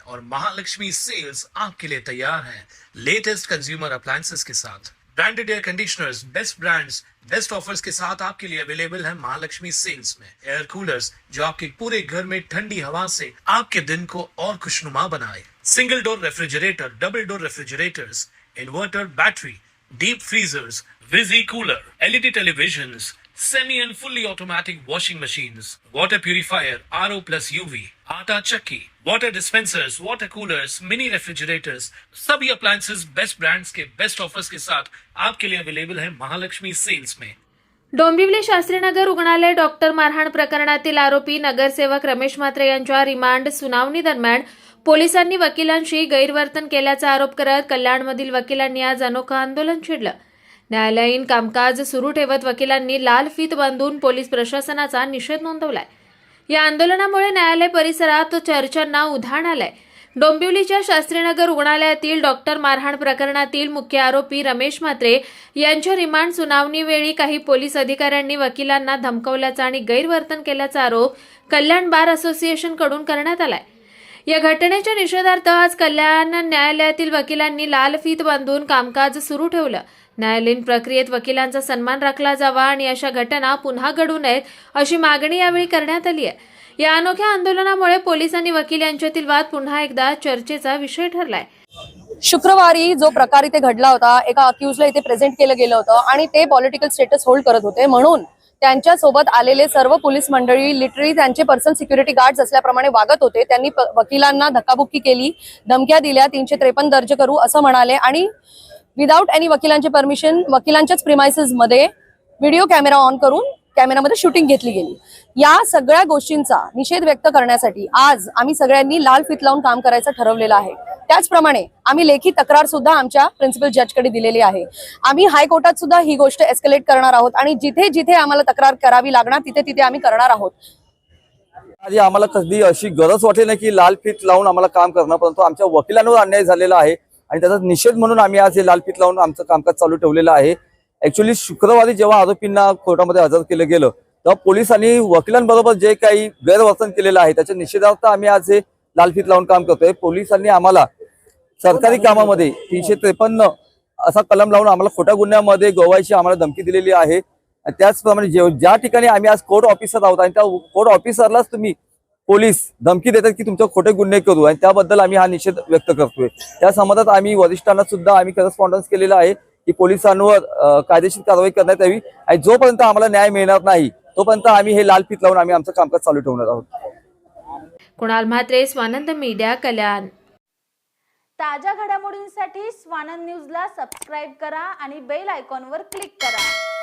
और महालक्ष्मी सेल्स आपके लिए तैयार है लेटेस्ट कंज्यूमर अप्लायंसेस के साथ। Branded air conditioners, best brands, best offers के साथ आपके लिए अवेलेबल है महालक्ष्मी सेल्स में। एयर कूलर्स जो आपके पूरे घर में ठंडी हवा से आपके दिन को और खुशनुमा बनाए। Single door refrigerator, double door refrigerators, inverter battery, deep freezers, विजी cooler, LED televisions, semi and fully automatic washing machines, water purifier, RO plus UV, आटा चक्की, water dispensers, water coolers, mini refrigerators, सभी appliances बेस्ट ब्रांड्स के best offers के साथ आपके लिए available है Mahalakshmi sales में। डोंबिवली शास्त्रीनगर रुग्णालय डॉक्टर मारहाण प्रकरणातील आरोपी नगरसेवक रमेश म्हात्रे यांच्या रिमांड सुनावणी दरम्यान पोलिसांनी वकिलांशी गैरवर्तन केल्याचा आरोप करत कल्याणमधील वकिलांनी आज अनोखं आंदोलन छेडलं। न्यायालयीन कामकाज सुरू ठेवत वकिलांनी लाल फीत बांधून पोलीस प्रशासनाचा निषेध नोंदवलाय। या आंदोलनामुळे न्यायालय परिसरात चर्चांना उधाण आलंय। डोंबिवलीच्या शास्त्रीनगर रुग्णालयातील डॉक्टर मारहाण प्रकरणातील मुख्य आरोपी रमेश म्हात्रे यांच्या रिमांड सुनावणीवेळी काही पोलीस अधिकाऱ्यांनी वकिलांना धमकावल्याचा आणि गैरवर्तन केल्याचा आरोप कल्याण बार असोसिएशनकडून करण्यात आलाय। या घटनेच्या निषेधार्थ आज कल्याण न्यायालयातील वकिलांनी लाल फीत बांधून कामकाज सुरू ठेवलं। न्यायालयीन प्रक्रियेत वकिलांचा सन्मान राखला जावा आणि अशा घटना पुन्हा घडू नयेत अशी मागणी यावेळी करण्यात आली आहे। या अनोख्या आंदोलनामुळे पोलीस आणि वकील यांच्यातील वाद पुन्हा एकदा चर्चेचा विषय ठरलाय। शुक्रवारी जो प्रकार इथे घडला होता, एका अक्यूजला इथे प्रेझेंट केलं गेलं होतं आणि ते पॉलिटिकल स्टेटस होल्ड करत होते, म्हणून त्यांच्या सोबत आलेले सर्व पोलीस मंडळी लिटरली त्यांचे पर्सनल सिक्युरिटी गार्ड्स असल्याप्रमाणे वागत होते। त्यांनी वकिलांना धक्काबुक्की केली, धमक्या दिल्या, 353 दर्ज करू असं म्हणाले आणि विदाउट एनी वकिलांचे परमिशन वकिलांच्याच प्रिमाइसेस मध्ये व्हिडिओ कॅमेरा ऑन करून कॅमेरामध्ये शूटिंग घेतली गेली। या सगळ्या गोष्टींचा निषेध व्यक्त करण्यासाठी आज आम्ही सगळ्यांनी लाल फीत लावून काम करायचं ठरवलेलं आहे। त्याचप्रमाणे आम्ही लेखी तक्रार सुद्धा आमच्या प्रिन्सिपल जजकडे दिलेली आहे। आम्ही हायकोर्टात सुद्धा ही गोष्ट एस्केलेट करणार आहोत आणि जिथे जिथे आम्हाला तक्रार करावी लागणार तिथे तिथे आम्ही करणार आहोत। आधी आम्हाला कधी अशी गरज वाटली नाही की लाल फीत लावून आम्हाला काम करणं, परंतु आमच्या वकिलांवर अन्याय झालेला आहे आणि त्याचा निषेध म्हणून आम्ही आज हे लाल फीत लावून आमचं कामकाज चालू ठेवलेलं आहे। ऍक्च्युअली शुक्रवारी जेव्हा आरोपींना कोर्टामध्ये हजर केलं गेलं तेव्हा पोलिसांनी वकिलांबरोबर जे काही गैरवर्तन केलेलं आहे त्याच्या निषेधार्थ आम्ही आज हे लाल फीत लावून काम करतोय। पोलिसांनी आम्हाला सरकारी कामामध्ये 353 असा कलम लावून आम्हाला खोट्या गुन्ह्यामध्ये गोवायची आम्हाला धमकी दिलेली आहे। त्याचप्रमाणे ज्या ठिकाणी आम्ही आज कोर्ट ऑफिसर आहोत आणि त्या कोर्ट ऑफिसरलाच तुम्ही पोलीस धमकी देतात की तुमचे खोटे गुन्हे करू, आणि त्याबद्दल आम्ही हा निषेध व्यक्त करतोय। त्या संबंधात आम्ही वरिष्ठांना सुद्धा आम्ही करस्पॉन्डन्स केलेला आहे की पोलिसांवर कायदेशीर कारवाई करण्यात यावी आणि जोपर्यंत आम्हाला न्याय मिळणार नाही तोपर्यंत आम्ही हे लाल फीत लावून आम्ही आमचं कामकाज चालू ठेवणार आहोत। कुणाल म्हात्रे, स्वानंद मीडिया, कल्याण। ताज्या घडामोडींसाठी स्वानंद न्यूजला सबस्क्राईब करा आणि बेल आयकॉनवर क्लिक करा।